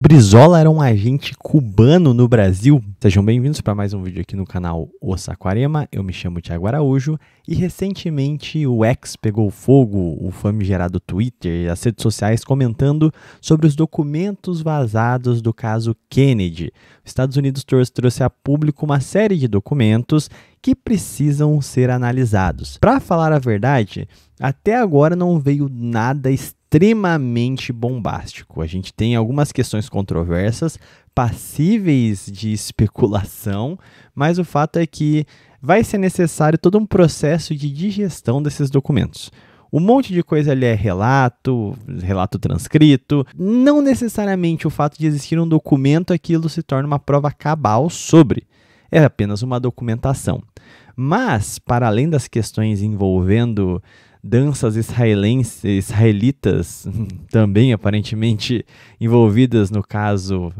Brizola era um agente cubano no Brasil? Sejam bem-vindos para mais um vídeo aqui no canal O Saquarema. Eu me chamo Thiago Araújo e recentemente o X pegou fogo, o famigerado Twitter e as redes sociais comentando sobre os documentos vazados do caso Kennedy. Os Estados Unidos trouxe a público uma série de documentos que precisam ser analisados. Para falar a verdade, até agora não veio nada extremamente bombástico. A gente tem algumas questões controversas, passíveis de especulação, mas o fato é que vai ser necessário todo um processo de digestão desses documentos. Um monte de coisa ali é relato transcrito. Não necessariamente o fato de existir um documento, aquilo se torna uma prova cabal sobre. É apenas uma documentação. Mas, para além das questões envolvendo danças israelitas, também aparentemente envolvidas no caso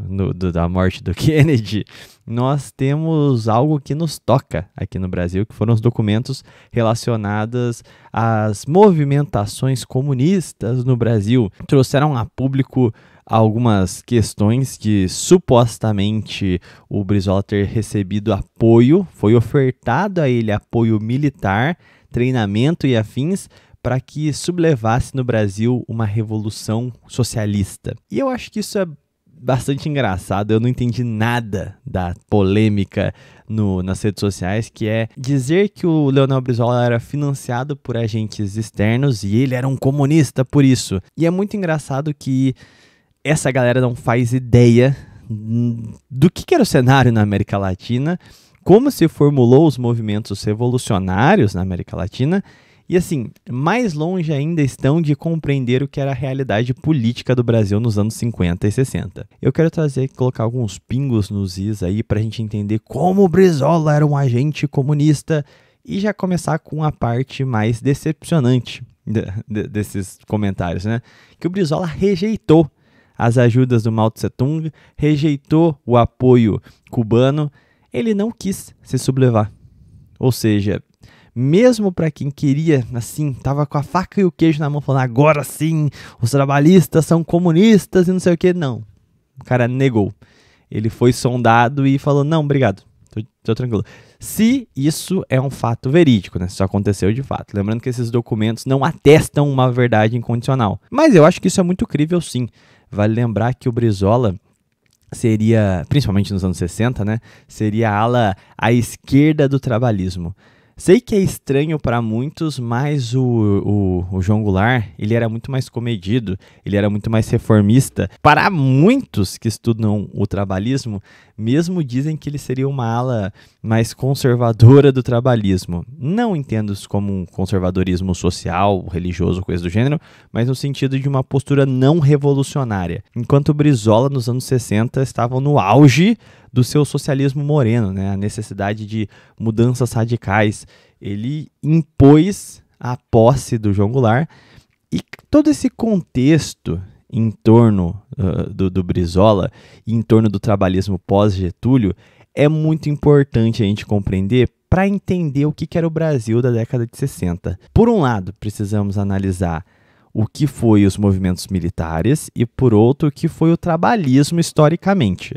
da morte do Kennedy, nós temos algo que nos toca aqui no Brasil, que foram os documentos relacionados às movimentações comunistas no Brasil. Trouxeram a público algumas questões de supostamente o Brizola ter recebido apoio, foi ofertado a ele apoio militar, treinamento e afins para que sublevasse no Brasil uma revolução socialista. E eu acho que isso é bastante engraçado, eu não entendi nada da polêmica nas redes sociais, que é dizer que o Leonel Brizola era financiado por agentes externos e ele era um comunista por isso. E é muito engraçado que essa galera não faz ideia do que era o cenário na América Latina, como se formulou os movimentos revolucionários na América Latina e, assim, mais longe ainda estão de compreender o que era a realidade política do Brasil nos anos 50 e 60. Eu quero colocar alguns pingos nos is aí para a gente entender como o Brizola era um agente comunista e já começar com a parte mais decepcionante desses comentários, né? Que o Brizola rejeitou as ajudas do Mao Tse Tung, rejeitou o apoio cubano. Ele não quis se sublevar. Ou seja, mesmo para quem queria, assim, tava com a faca e o queijo na mão, falando agora sim, os trabalhistas são comunistas e não sei o que, não. O cara negou. Ele foi sondado e falou, não, obrigado, tô tranquilo. Se isso é um fato verídico, né? Isso aconteceu de fato. Lembrando que esses documentos não atestam uma verdade incondicional. Mas eu acho que isso é muito crível, sim. Vale lembrar que o Brizola seria, principalmente nos anos 60, né, seria a ala à esquerda do trabalhismo. Sei que é estranho para muitos, mas o João Goulart, ele era muito mais comedido, ele era muito mais reformista. Para muitos que estudam o trabalhismo, mesmo dizem que ele seria uma ala mais conservadora do trabalhismo. Não entendo isso como um conservadorismo social, religioso, coisa do gênero, mas no sentido de uma postura não revolucionária. Enquanto o Brizola, nos anos 60, estavam no auge do seu socialismo moreno, né? A necessidade de mudanças radicais. Ele impôs a posse do João Goulart e todo esse contexto em torno do Brizola e em torno do trabalhismo pós-Getúlio é muito importante a gente compreender para entender o que era o Brasil da década de 60. Por um lado, precisamos analisar o que foi os movimentos militares e, por outro, o que foi o trabalhismo historicamente.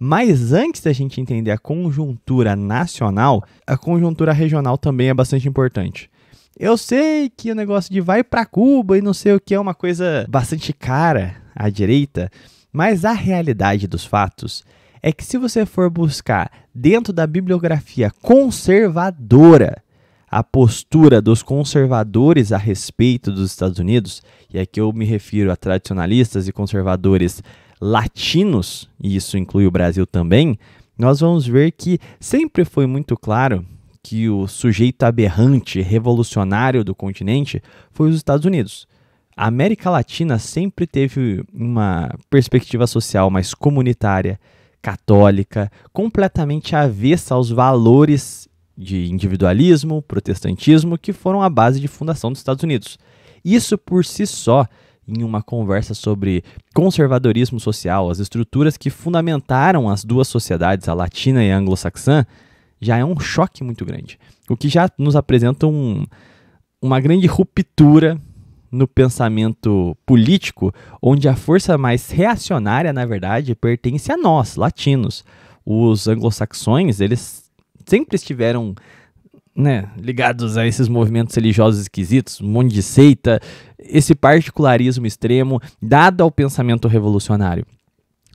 Mas antes da gente entender a conjuntura nacional, a conjuntura regional também é bastante importante. Eu sei que o negócio de vai para Cuba e não sei o que é uma coisa bastante cara à direita, mas a realidade dos fatos é que se você for buscar dentro da bibliografia conservadora a postura dos conservadores a respeito dos Estados Unidos, e aqui eu me refiro a tradicionalistas e conservadores latinos, e isso inclui o Brasil também, nós vamos ver que sempre foi muito claro que o sujeito aberrante, revolucionário do continente foi os Estados Unidos. A América Latina sempre teve uma perspectiva social mais comunitária, católica, completamente avessa aos valores de individualismo, protestantismo, que foram a base de fundação dos Estados Unidos. Isso por si só, em uma conversa sobre conservadorismo social, as estruturas que fundamentaram as duas sociedades, a latina e a anglo-saxã, já é um choque muito grande. O que já nos apresenta uma grande ruptura no pensamento político, onde a força mais reacionária, na verdade, pertence a nós, latinos. Os anglo-saxões, eles sempre estiveram, né, ligados a esses movimentos religiosos esquisitos, um monte de seita, esse particularismo extremo dado ao pensamento revolucionário.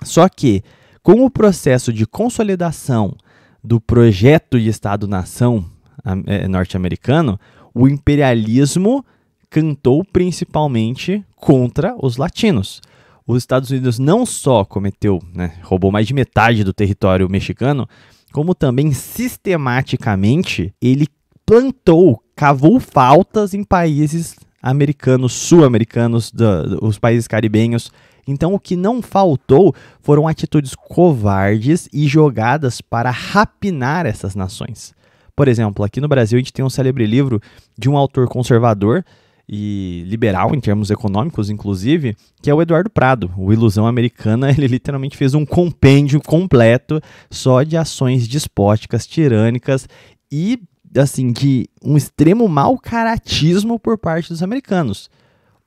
Só que, com o processo de consolidação do projeto de Estado-nação norte-americano, o imperialismo cantou principalmente contra os latinos. Os Estados Unidos não só roubou mais de metade do território mexicano, como também sistematicamente ele cavou faltas em países americanos, sul-americanos, os países caribenhos. Então o que não faltou foram atitudes covardes e jogadas para rapinar essas nações. Por exemplo, aqui no Brasil a gente tem um célebre livro de um autor conservador e liberal em termos econômicos, inclusive, que é o Eduardo Prado. O Ilusão Americana, ele literalmente fez um compêndio completo só de ações despóticas, tirânicas e, assim, de um extremo mau caratismo por parte dos americanos.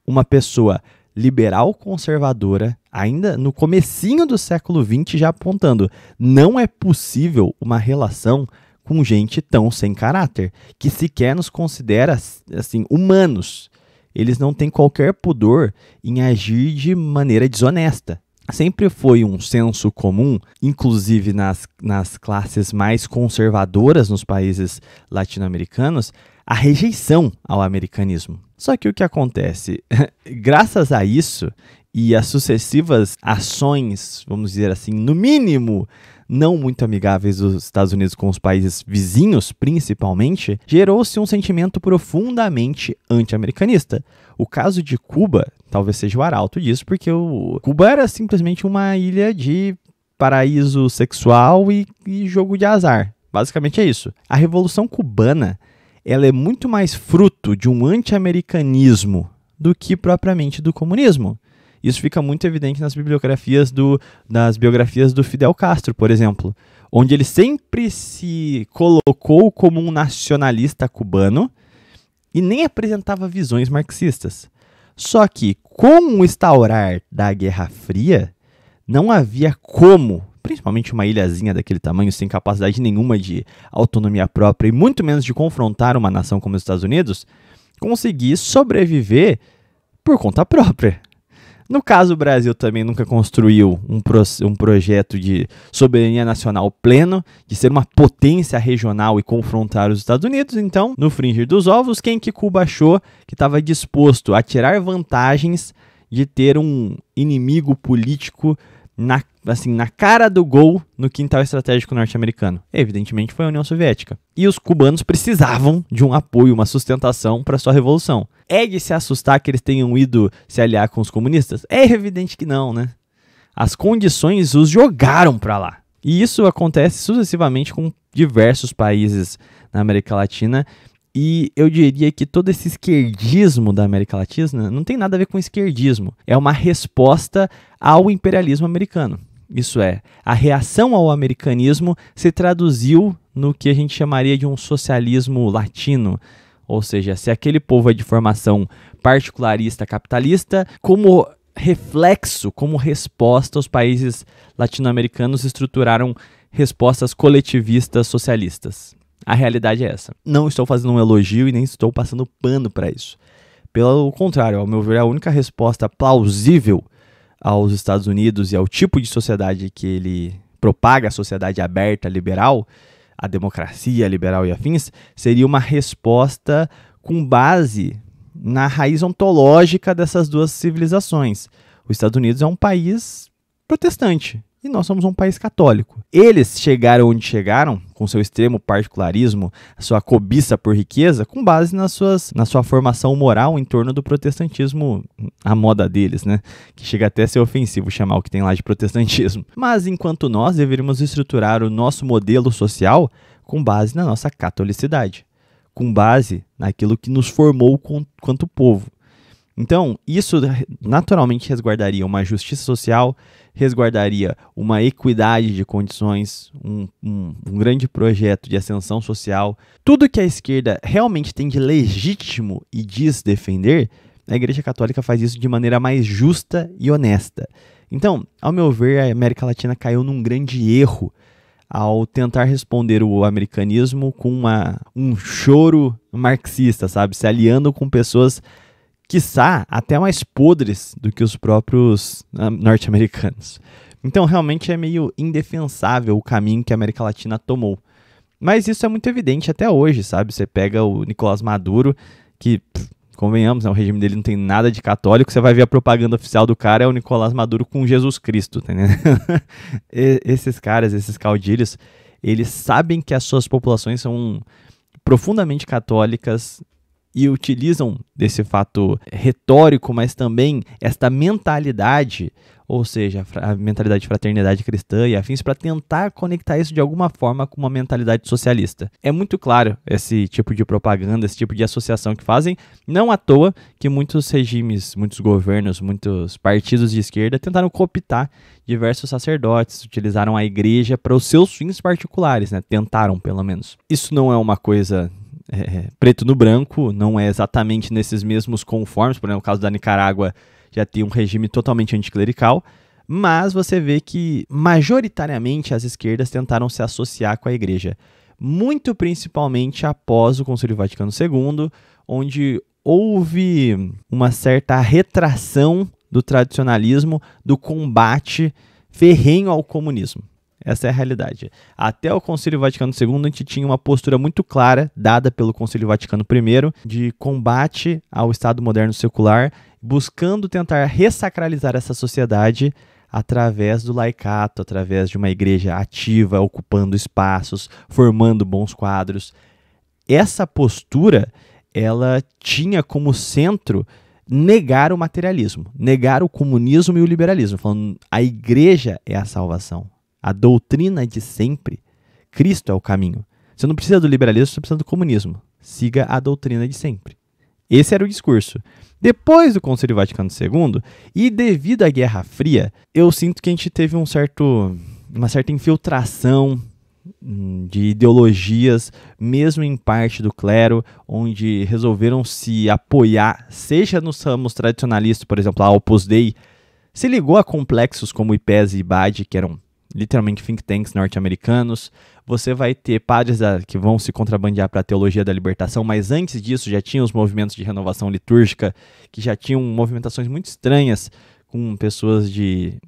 Uma pessoa liberal conservadora, ainda no comecinho do século XX, já apontando, não é possível uma relação com gente tão sem caráter, que sequer nos considera, assim, humanos. Eles não têm qualquer pudor em agir de maneira desonesta. Sempre foi um senso comum, inclusive nas classes mais conservadoras nos países latino-americanos, a rejeição ao americanismo. Só que o que acontece? Graças a isso e as sucessivas ações, vamos dizer assim, no mínimo, não muito amigáveis dos Estados Unidos com os países vizinhos, principalmente, gerou-se um sentimento profundamente anti-americanista. O caso de Cuba talvez seja o arauto disso, porque Cuba era simplesmente uma ilha de paraíso sexual e jogo de azar. Basicamente é isso. A Revolução Cubana, ela é muito mais fruto de um anti-americanismo do que propriamente do comunismo. Isso fica muito evidente nas biografias do Fidel Castro, por exemplo, onde ele sempre se colocou como um nacionalista cubano e nem apresentava visões marxistas. Só que, com o instaurar da Guerra Fria, não havia como, principalmente uma ilhazinha daquele tamanho, sem capacidade nenhuma de autonomia própria e muito menos de confrontar uma nação como os Estados Unidos, conseguir sobreviver por conta própria. No caso, o Brasil também nunca construiu um projeto de soberania nacional pleno, de ser uma potência regional e confrontar os Estados Unidos. Então, no fringir dos ovos, quem que Cuba achou que estava disposto a tirar vantagens de ter um inimigo político na cara do gol no quintal estratégico norte-americano? Evidentemente foi a União Soviética. E os cubanos precisavam de um apoio, uma sustentação para sua revolução. É de se assustar que eles tenham ido se aliar com os comunistas? É evidente que não, né? As condições os jogaram para lá. E isso acontece sucessivamente com diversos países na América Latina. E eu diria que todo esse esquerdismo da América Latina não tem nada a ver com esquerdismo. É uma resposta ao imperialismo americano. Isso é, a reação ao americanismo se traduziu no que a gente chamaria de um socialismo latino. Ou seja, se aquele povo é de formação particularista capitalista, como reflexo, como resposta, os países latino-americanos estruturaram respostas coletivistas socialistas. A realidade é essa. Não estou fazendo um elogio e nem estou passando pano para isso. Pelo contrário, ao meu ver, a única resposta plausível aos Estados Unidos e ao tipo de sociedade que ele propaga, a sociedade aberta, liberal, a democracia liberal e afins, seria uma resposta com base na raiz ontológica dessas duas civilizações. Os Estados Unidos é um país protestante. E nós somos um país católico. Eles chegaram onde chegaram, com seu extremo particularismo, a sua cobiça por riqueza, com base na sua formação moral em torno do protestantismo, a moda deles, né? Que chega até a ser ofensivo chamar o que tem lá de protestantismo. Mas enquanto nós deveríamos estruturar o nosso modelo social com base na nossa catolicidade, com base naquilo que nos formou quanto povo. Então, isso naturalmente resguardaria uma justiça social, resguardaria uma equidade de condições, um grande projeto de ascensão social. Tudo que a esquerda realmente tem de legítimo e diz defender, a Igreja Católica faz isso de maneira mais justa e honesta. Então, ao meu ver, a América Latina caiu num grande erro ao tentar responder o americanismo com um choro marxista, sabe? Se aliando com pessoas, quiçá, até mais podres do que os próprios norte-americanos. Então, realmente é meio indefensável o caminho que a América Latina tomou. Mas isso é muito evidente até hoje, sabe? Você pega o Nicolás Maduro, que, convenhamos, o regime dele não tem nada de católico, você vai ver a propaganda oficial do cara, é o Nicolás Maduro com Jesus Cristo, tá entendendo? Esses caras, esses caudilhos, eles sabem que as suas populações são profundamente católicas e utilizam desse fato retórico, mas também esta mentalidade, ou seja, a mentalidade de fraternidade cristã e afins, para tentar conectar isso de alguma forma com uma mentalidade socialista. É muito claro esse tipo de propaganda, esse tipo de associação que fazem, não à toa que muitos regimes, muitos governos, muitos partidos de esquerda tentaram cooptar diversos sacerdotes, utilizaram a igreja para os seus fins particulares, né? Tentaram, pelo menos. Isso não é uma coisa preto no branco, não é exatamente nesses mesmos conformes, por exemplo, no caso da Nicarágua, já tem um regime totalmente anticlerical, mas você vê que majoritariamente as esquerdas tentaram se associar com a igreja, muito principalmente após o Concílio Vaticano II, onde houve uma certa retração do tradicionalismo, do combate ferrenho ao comunismo. Essa é a realidade. Até o Concílio Vaticano II, a gente tinha uma postura muito clara, dada pelo Concílio Vaticano I, de combate ao Estado moderno secular, buscando tentar ressacralizar essa sociedade através do laicato, através de uma igreja ativa, ocupando espaços, formando bons quadros. Essa postura, ela tinha como centro negar o materialismo, negar o comunismo e o liberalismo, falando a igreja é a salvação. A doutrina de sempre, Cristo é o caminho. Você não precisa do liberalismo, você precisa do comunismo. Siga a doutrina de sempre. Esse era o discurso. Depois do Concílio Vaticano II, e devido à Guerra Fria, eu sinto que a gente teve uma certa infiltração de ideologias, mesmo em parte do clero, onde resolveram se apoiar, seja nos ramos tradicionalistas, por exemplo, a Opus Dei, se ligou a complexos como o IPES e IBAD, que eram literalmente think tanks norte-americanos. Você vai ter padres que vão se contrabandear para a teologia da libertação, mas antes disso já tinha os movimentos de renovação litúrgica, que já tinham movimentações muito estranhas, com pessoas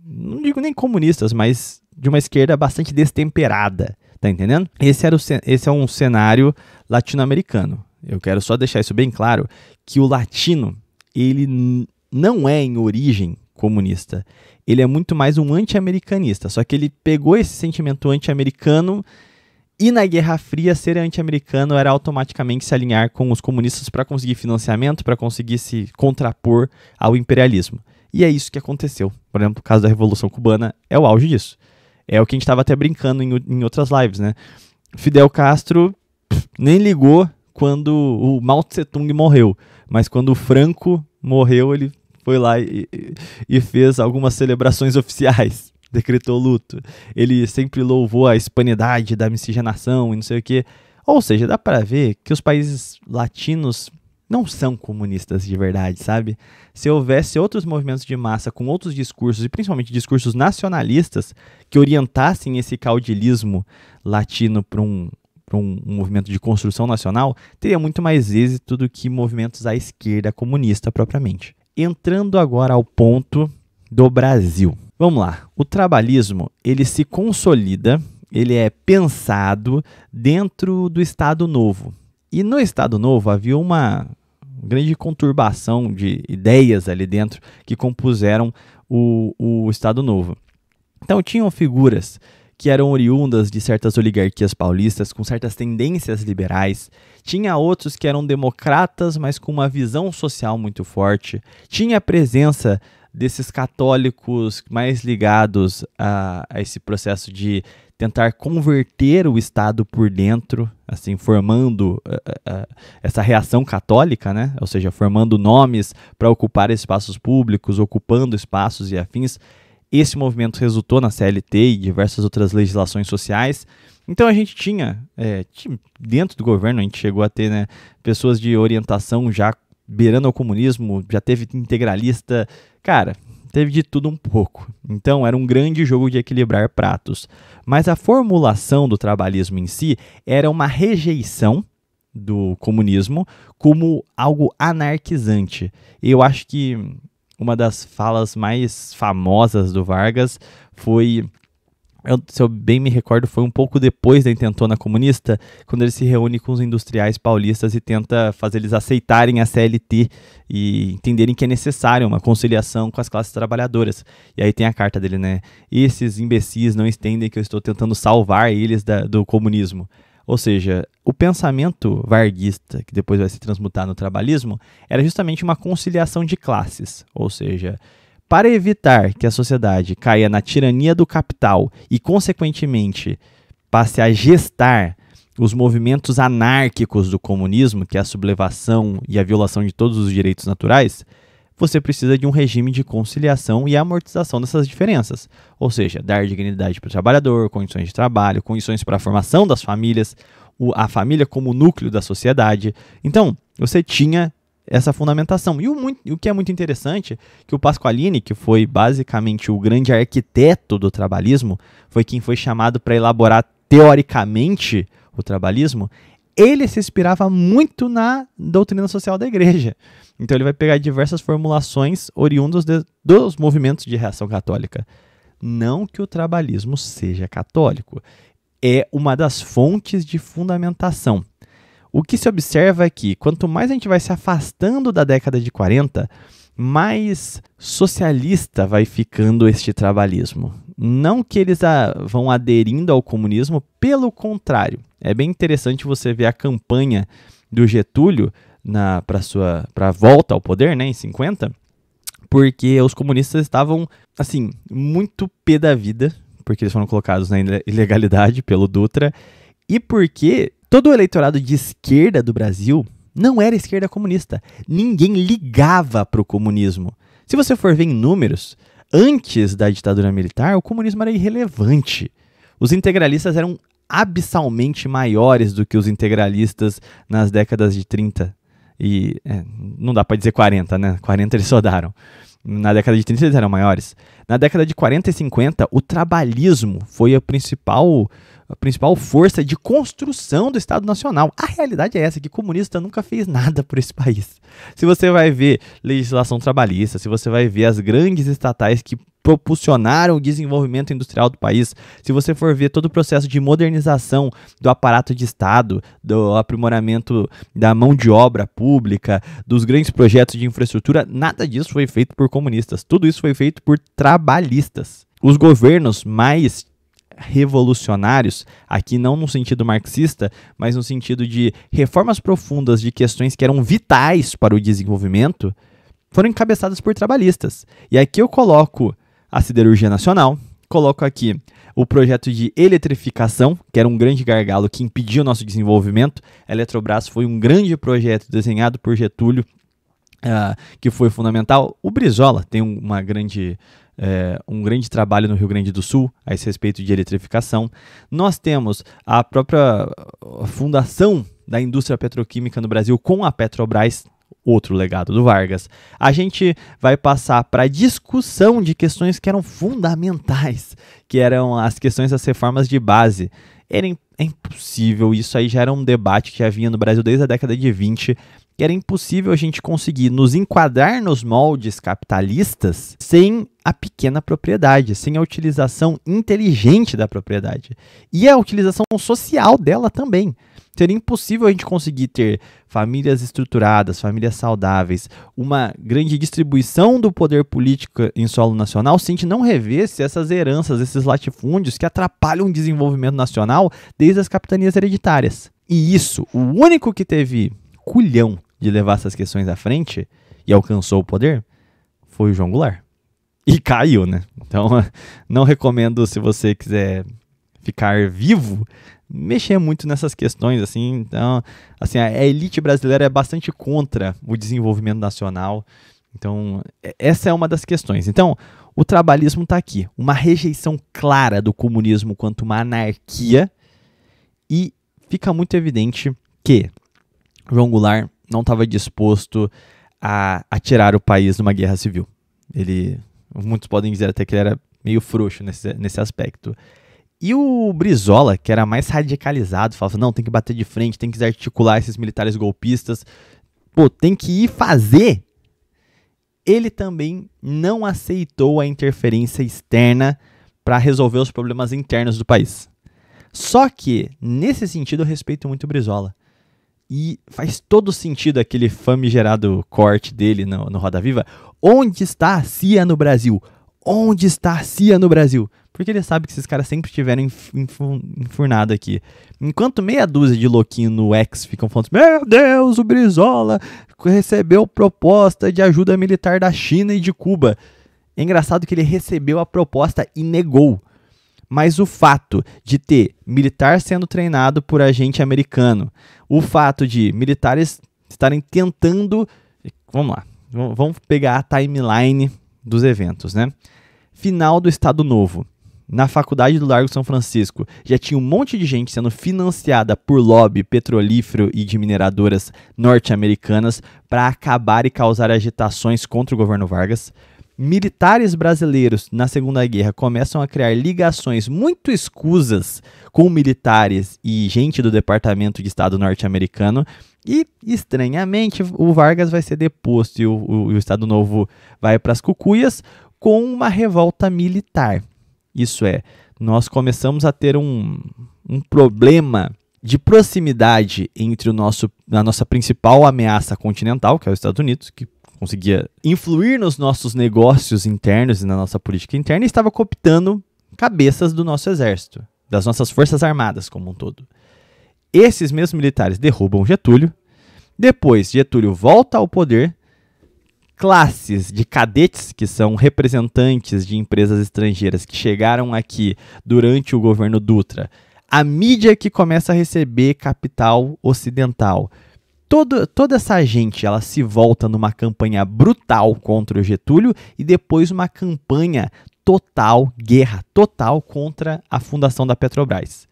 não digo nem comunistas, mas de uma esquerda bastante destemperada, tá entendendo? Esse é um cenário latino-americano. Eu quero só deixar isso bem claro, que o latino, ele não é em origem comunista. Ele é muito mais um anti-americanista, só que ele pegou esse sentimento anti-americano e na Guerra Fria ser anti-americano era automaticamente se alinhar com os comunistas para conseguir financiamento, para conseguir se contrapor ao imperialismo. E é isso que aconteceu. Por exemplo, o caso da Revolução Cubana é o auge disso. É o que a gente estava até brincando em outras lives, né? Fidel Castro nem ligou quando o Mao Tse-tung morreu, mas quando o Franco morreu, ele foi lá e fez algumas celebrações oficiais, decretou luto. Ele sempre louvou a hispanidade da miscigenação e não sei o quê. Ou seja, dá para ver que os países latinos não são comunistas de verdade, sabe? Se houvesse outros movimentos de massa com outros discursos, e principalmente discursos nacionalistas, que orientassem esse caudilismo latino para um movimento de construção nacional, teria muito mais êxito do que movimentos à esquerda comunista propriamente. Entrando agora ao ponto do Brasil. Vamos lá. O trabalhismo, ele se consolida, ele é pensado dentro do Estado Novo. E no Estado Novo havia uma grande conturbação de ideias ali dentro que compuseram o Estado Novo. Então tinham figuras que eram oriundas de certas oligarquias paulistas, com certas tendências liberais. Tinha outros que eram democratas, mas com uma visão social muito forte. Tinha a presença desses católicos mais ligados a esse processo de tentar converter o Estado por dentro, assim, formando essa reação católica, né? Ou seja, formando nomes para ocupar espaços públicos, ocupando espaços e afins. Esse movimento resultou na CLT e diversas outras legislações sociais. Então a gente tinha, dentro do governo, a gente chegou a ter, né, pessoas de orientação já beirando ao comunismo, já teve integralista, cara, teve de tudo um pouco. Então era um grande jogo de equilibrar pratos. Mas a formulação do trabalhismo em si era uma rejeição do comunismo como algo anarquizante. E eu acho que uma das falas mais famosas do Vargas foi, se eu bem me recordo, foi um pouco depois da intentona comunista, quando ele se reúne com os industriais paulistas e tenta fazer eles aceitarem a CLT e entenderem que é necessário uma conciliação com as classes trabalhadoras. E aí tem a carta dele, né? Esses imbecis não entendem que eu estou tentando salvar eles do comunismo. Ou seja, o pensamento varguista, que depois vai se transmutar no trabalhismo, era justamente uma conciliação de classes. Ou seja, para evitar que a sociedade caia na tirania do capital e, consequentemente, passe a gestar os movimentos anárquicos do comunismo, que é a sublevação e a violação de todos os direitos naturais, você precisa de um regime de conciliação e amortização dessas diferenças. Ou seja, dar dignidade para o trabalhador, condições de trabalho, condições para a formação das famílias, a família como núcleo da sociedade. Então, você tinha essa fundamentação. E o que é muito interessante, que o Pasqualini, que foi basicamente o grande arquiteto do trabalhismo, foi quem foi chamado para elaborar teoricamente o trabalhismo, ele se inspirava muito na doutrina social da igreja. Então ele vai pegar diversas formulações oriundas dos movimentos de reação católica. Não que o trabalhismo seja católico, é uma das fontes de fundamentação. O que se observa é que, quanto mais a gente vai se afastando da década de 40, mais socialista vai ficando este trabalhismo. Não que eles vão aderindo ao comunismo, pelo contrário. É bem interessante você ver a campanha do Getúlio para a volta ao poder, né, em 50, porque os comunistas estavam, assim, muito pé da vida, porque eles foram colocados na ilegalidade pelo Dutra, e porque todo o eleitorado de esquerda do Brasil não era esquerda comunista. Ninguém ligava para o comunismo. Se você for ver em números, antes da ditadura militar, o comunismo era irrelevante. Os integralistas eram abissalmente maiores do que os integralistas nas décadas de 30. E não dá para dizer 40, né? 40 eles rodaram. Na década de 30 eles eram maiores. Na década de 40 e 50, o trabalhismo foi a principal força de construção do Estado Nacional. A realidade é essa, que comunista nunca fez nada por esse país. Se você vai ver legislação trabalhista, se você vai ver as grandes estatais que propulsionaram o desenvolvimento industrial do país, se você for ver todo o processo de modernização do aparato de Estado, do aprimoramento da mão de obra pública, dos grandes projetos de infraestrutura, nada disso foi feito por comunistas. Tudo isso foi feito por trabalhistas. Os governos mais revolucionários, aqui não no sentido marxista, mas no sentido de reformas profundas de questões que eram vitais para o desenvolvimento, foram encabeçadas por trabalhistas. E aqui eu coloco a Siderurgia Nacional, coloco aqui o projeto de eletrificação, que era um grande gargalo que impedia o nosso desenvolvimento. A Eletrobras foi um grande projeto desenhado por Getúlio, que foi fundamental. O Brizola tem um grande trabalho no Rio Grande do Sul a esse respeito de eletrificação. Nós temos a própria fundação da indústria petroquímica no Brasil com a Petrobras, outro legado do Vargas. A gente vai passar para a discussão de questões que eram fundamentais, que eram as questões das reformas de base. É impossível, isso aí já era um debate que já vinha no Brasil desde a década de 20, que era impossível a gente conseguir nos enquadrar nos moldes capitalistas sem a pequena propriedade, sem a utilização inteligente da propriedade e a utilização social dela também. Seria impossível a gente conseguir ter famílias estruturadas, famílias saudáveis, uma grande distribuição do poder político em solo nacional se a gente não revesse essas heranças, esses latifúndios que atrapalham o desenvolvimento nacional desde as capitanias hereditárias. E isso, o único que teve culhão de levar essas questões à frente e alcançou o poder foi o João Goulart. E caiu, né? Então, não recomendo, se você quiser ficar vivo, mexer muito nessas questões, assim. Então, assim, a elite brasileira é bastante contra o desenvolvimento nacional. Então, essa é uma das questões. Então, o trabalhismo está aqui. Uma rejeição clara do comunismo quanto uma anarquia. E fica muito evidente que João Goulart não estava disposto a tirar o país numa guerra civil. Muitos podem dizer até que ele era meio frouxo nesse aspecto. E o Brizola, que era mais radicalizado, falava, não, tem que bater de frente, tem que desarticular esses militares golpistas, tem que ir fazer. Ele também não aceitou a interferência externa para resolver os problemas internos do país. Só que, nesse sentido, eu respeito muito o Brizola. E faz todo sentido aquele famigerado corte dele no Roda Viva. Onde está a CIA no Brasil? Onde está a CIA no Brasil? Porque ele sabe que esses caras sempre estiveram enfurnados aqui. Enquanto meia dúzia de louquinho no X ficam falando assim, meu Deus, o Brizola recebeu proposta de ajuda militar da China e de Cuba. É engraçado que ele recebeu a proposta e negou. Mas o fato de ter militar sendo treinado por agente americano, o fato de militares estarem tentando... Vamos lá, vamos pegar a timeline dos eventos, né? Final do Estado Novo. Na faculdade do Largo São Francisco, já tinha um monte de gente sendo financiada por lobby petrolífero e de mineradoras norte-americanas para acabar e causar agitações contra o governo Vargas. Militares brasileiros na Segunda Guerra começam a criar ligações muito escusas com militares e gente do Departamento de Estado norte-americano e, estranhamente, o Vargas vai ser deposto e o Estado Novo vai para as cucuias com uma revolta militar. Isso é, nós começamos a ter um problema de proximidade entre a nossa principal ameaça continental, que é os Estados Unidos, que conseguia influir nos nossos negócios internos e na nossa política interna e estava cooptando cabeças do nosso exército, das nossas forças armadas como um todo. Esses mesmos militares derrubam Getúlio, depois Getúlio volta ao poder, classes de cadetes, que são representantes de empresas estrangeiras que chegaram aqui durante o governo Dutra, a mídia que começa a receber capital ocidental, toda essa gente ela se volta numa campanha brutal contra o Getúlio e depois uma campanha total, guerra total contra a fundação da Petrobras.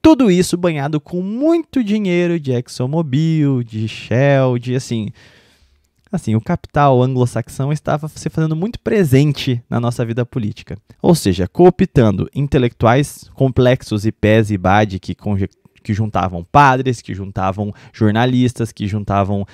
Tudo isso banhado com muito dinheiro de ExxonMobil, de Shell, de assim, o capital anglo-saxão estava se fazendo muito presente na nossa vida política. Ou seja, cooptando intelectuais complexos e pés e bade que juntavam padres, que juntavam jornalistas, que juntavam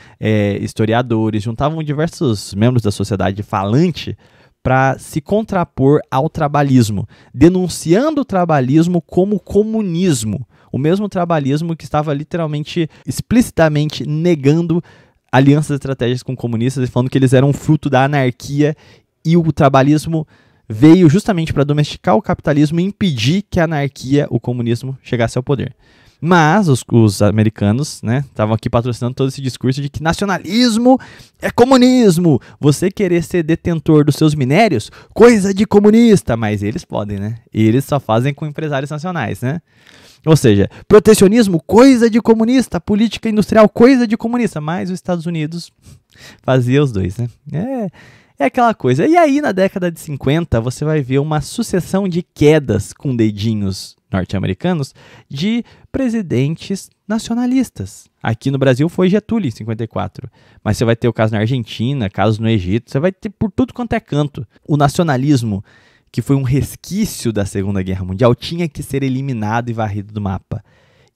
historiadores, juntavam diversos membros da sociedade falante para se contrapor ao trabalhismo, denunciando o trabalhismo como comunismo, o mesmo trabalhismo que estava literalmente, explicitamente negando alianças estratégicas com comunistas e falando que eles eram fruto da anarquia e o trabalhismo veio justamente para domesticar o capitalismo e impedir que a anarquia, o comunismo, chegasse ao poder. Mas os americanos, né, estavam aqui patrocinando todo esse discurso de que nacionalismo é comunismo. Você querer ser detentor dos seus minérios, coisa de comunista. Mas eles podem, né? Eles só fazem com empresários nacionais, né? Ou seja, protecionismo, coisa de comunista. Política industrial, coisa de comunista. Mas os Estados Unidos fazia os dois, né? É aquela coisa. E aí, na década de 50, você vai ver uma sucessão de quedas com dedinhos norte-americanos de presidentes nacionalistas. Aqui no Brasil foi Getúlio em 54, mas você vai ter o caso na Argentina, casos no Egito, você vai ter por tudo quanto é canto. O nacionalismo, que foi um resquício da Segunda Guerra Mundial, tinha que ser eliminado e varrido do mapa.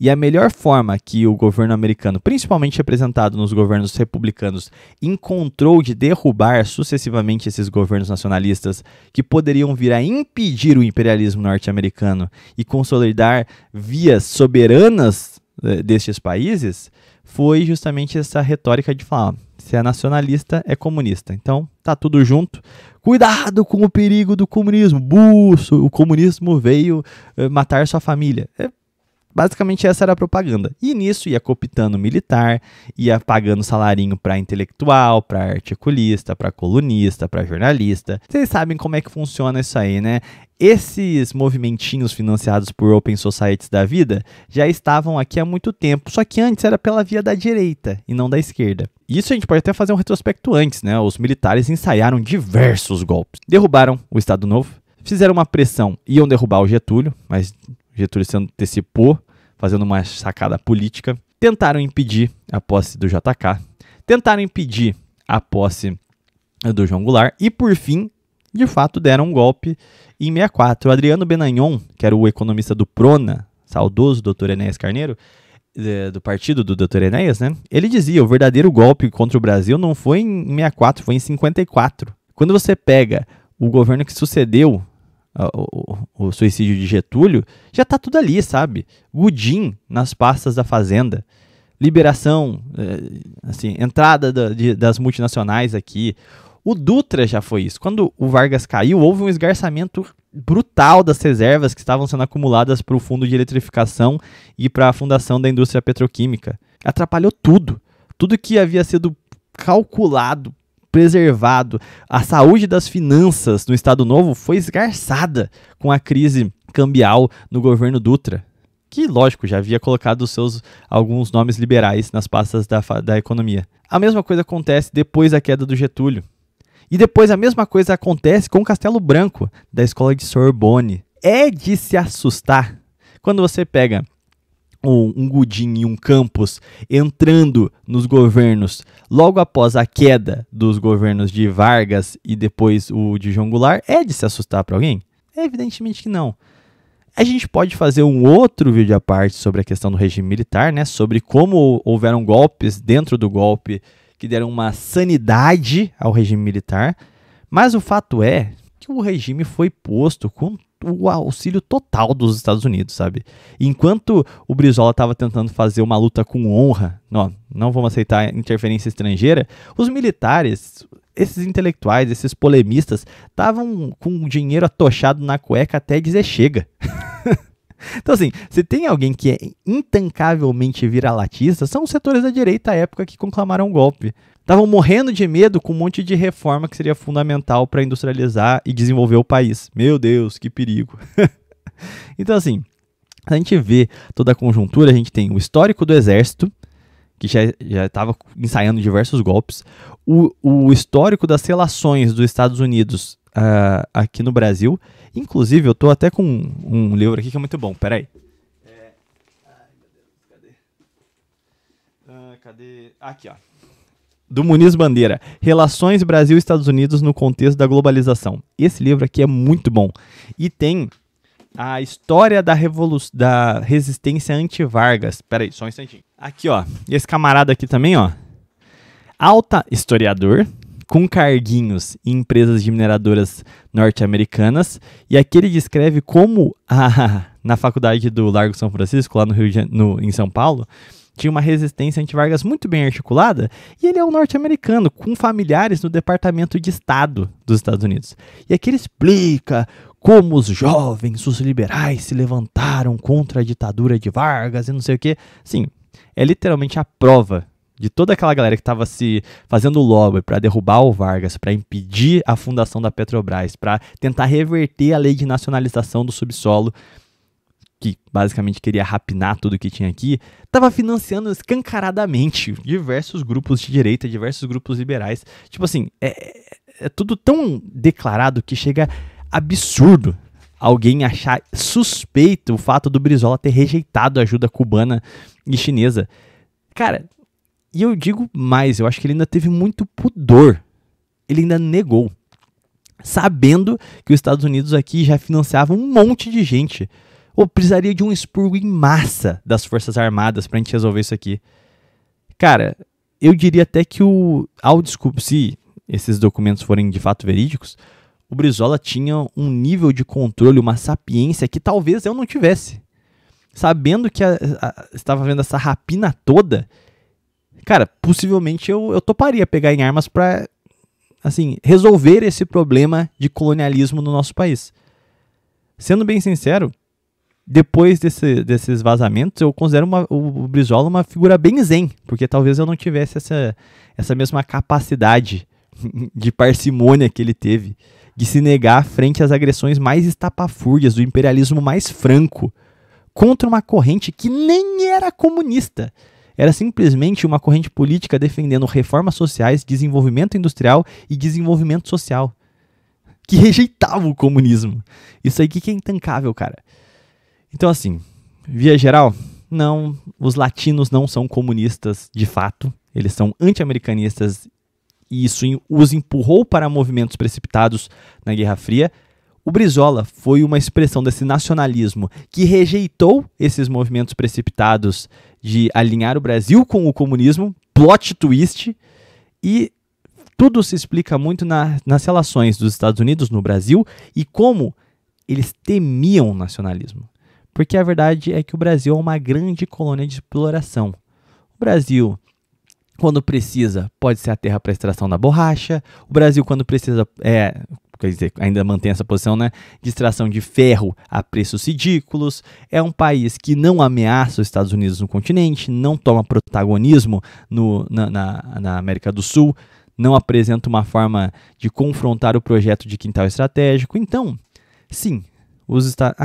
E a melhor forma que o governo americano, principalmente representado nos governos republicanos, encontrou de derrubar sucessivamente esses governos nacionalistas que poderiam vir a impedir o imperialismo norte-americano e consolidar vias soberanas destes países, foi justamente essa retórica de falar, se é nacionalista, é comunista. Então, tá tudo junto. Cuidado com o perigo do comunismo. Buço, o comunismo veio matar sua família. Basicamente essa era a propaganda. E nisso ia cooptando militar, ia pagando salarinho para intelectual, para articulista, para colunista, para jornalista. Vocês sabem como é que funciona isso aí, né? Esses movimentinhos financiados por Open Societies da vida já estavam aqui há muito tempo, só que antes era pela via da direita e não da esquerda. Isso a gente pode até fazer um retrospecto antes, né? Os militares ensaiaram diversos golpes. Derrubaram o Estado Novo, fizeram uma pressão, iam derrubar o Getúlio, mas Getúlio se antecipou, fazendo uma sacada política. Tentaram impedir a posse do JK. Tentaram impedir a posse do João Goulart e, por fim, de fato, deram um golpe em 64. O Adriano Benagnon, que era o economista do Prona, saudoso Dr. Enéas Carneiro, do partido do Dr. Enéas, né? Ele dizia, o verdadeiro golpe contra o Brasil não foi em 64, foi em 54. Quando você pega o governo que sucedeu o suicídio de Getúlio, já tá tudo ali, sabe? Goodin nas pastas da Fazenda, liberação, assim, entrada das multinacionais aqui. O Dutra já foi isso. Quando o Vargas caiu, houve um esgarçamento brutal das reservas que estavam sendo acumuladas para o fundo de eletrificação e para a fundação da indústria petroquímica. Atrapalhou tudo. Tudo que havia sido calculado, preservado. A saúde das finanças no Estado Novo foi esgarçada com a crise cambial no governo Dutra, que, lógico, já havia colocado alguns nomes liberais nas pastas da economia. A mesma coisa acontece depois da queda do Getúlio. E depois a mesma coisa acontece com o Castelo Branco, da escola de Sorbonne. É de se assustar quando você pega um Goodin e um Campos entrando nos governos logo após a queda dos governos de Vargas e depois o de João Goulart. É de se assustar para alguém? Evidentemente que não. A gente pode fazer um outro vídeo à parte sobre a questão do regime militar, né? Sobre como houveram golpes dentro do golpe que deram uma sanidade ao regime militar, mas o fato é que o regime foi posto com o auxílio total dos Estados Unidos, sabe? Enquanto o Brizola estava tentando fazer uma luta com honra, não vamos aceitar interferência estrangeira, os militares, esses intelectuais, esses polemistas, estavam com o dinheiro atochado na cueca até dizer chega. Então, assim, se tem alguém que é intancavelmente vira-latista, são os setores da direita à época que conclamaram o golpe. Estavam morrendo de medo com um monte de reforma que seria fundamental para industrializar e desenvolver o país. Meu Deus, que perigo. Então, assim, a gente vê toda a conjuntura, a gente tem o histórico do Exército, que já estava ensaiando diversos golpes, o histórico das relações dos Estados Unidos aqui no Brasil. Inclusive, eu tô até com um livro aqui que é muito bom. Peraí. Ai, meu Deus, cadê? Aqui, ó. Do Muniz Bandeira. Relações Brasil e Estados Unidos no contexto da globalização. Esse livro aqui é muito bom. E tem a história da resistência anti-Vargas. Peraí, só um instantinho. Aqui, ó. Esse camarada aqui também, ó. Alta historiador, com carguinhos em empresas de mineradoras norte-americanas, e aqui ele descreve como na faculdade do Largo São Francisco, lá em São Paulo, tinha uma resistência anti-Vargas muito bem articulada, e ele é um norte-americano, com familiares no Departamento de Estado dos Estados Unidos. E aqui ele explica como os jovens, os liberais, se levantaram contra a ditadura de Vargas e não sei o quê. Sim, é literalmente a prova de toda aquela galera que estava se fazendo lobby para derrubar o Vargas, para impedir a fundação da Petrobras, para tentar reverter a lei de nacionalização do subsolo, que basicamente queria rapinar tudo que tinha aqui, estava financiando escancaradamente diversos grupos de direita, diversos grupos liberais. Tipo assim, é tudo tão declarado que chega absurdo alguém achar suspeito o fato do Brizola ter rejeitado a ajuda cubana e chinesa. Cara, e eu digo mais, eu acho que ele ainda teve muito pudor. Ele ainda negou, sabendo que os Estados Unidos aqui já financiavam um monte de gente. Ou precisaria de um expurgo em massa das Forças Armadas pra gente resolver isso aqui. Cara, eu diria até que se esses documentos forem de fato verídicos, o Brizola tinha um nível de controle, uma sapiência que talvez eu não tivesse. Sabendo que estava vendo essa rapina toda, cara, possivelmente eu toparia pegar em armas pra, assim, resolver esse problema de colonialismo no nosso país. Sendo bem sincero, depois desses vazamentos, eu considero o Brizola uma figura bem zen, porque talvez eu não tivesse essa mesma capacidade de parcimônia que ele teve, de se negar frente às agressões mais estapafúrdias do imperialismo mais franco, contra uma corrente que nem era comunista. Era simplesmente uma corrente política defendendo reformas sociais, desenvolvimento industrial e desenvolvimento social, que rejeitava o comunismo. Isso aí que é intancável, cara. Então, assim, via geral, não, os latinos não são comunistas de fato, eles são anti-americanistas e isso os empurrou para movimentos precipitados na Guerra Fria, o Brizola foi uma expressão desse nacionalismo que rejeitou esses movimentos precipitados de alinhar o Brasil com o comunismo, plot twist, e tudo se explica muito nas relações dos Estados Unidos no Brasil e como eles temiam o nacionalismo. Porque a verdade é que o Brasil é uma grande colônia de exploração. O Brasil, quando precisa, pode ser a terra para extração da borracha. O Brasil, quando precisa, quer dizer, ainda mantém essa posição, né, de extração de ferro a preços ridículos. É um país que não ameaça os Estados Unidos no continente, não toma protagonismo na América do Sul, não apresenta uma forma de confrontar o projeto de quintal estratégico. Então, sim, os Estados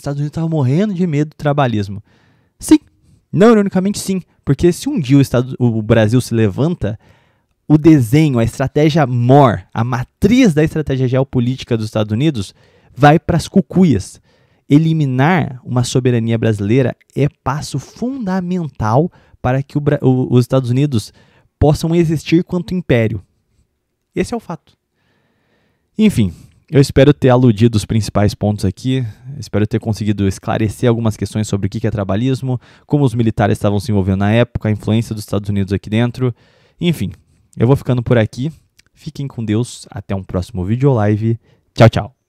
Unidos estavam morrendo de medo do trabalhismo. Sim, não ironicamente sim, porque se um dia o Brasil se levanta, o desenho, a estratégia MOR, a matriz da estratégia geopolítica dos Estados Unidos, vai para as cucuias. Eliminar uma soberania brasileira é passo fundamental para que os Estados Unidos possam existir quanto império. Esse é o fato. Enfim, eu espero ter aludido os principais pontos aqui, espero ter conseguido esclarecer algumas questões sobre o que é trabalhismo, como os militares estavam se envolvendo na época, a influência dos Estados Unidos aqui dentro. Enfim, eu vou ficando por aqui. Fiquem com Deus. Até um próximo vídeo ou live. Tchau, tchau.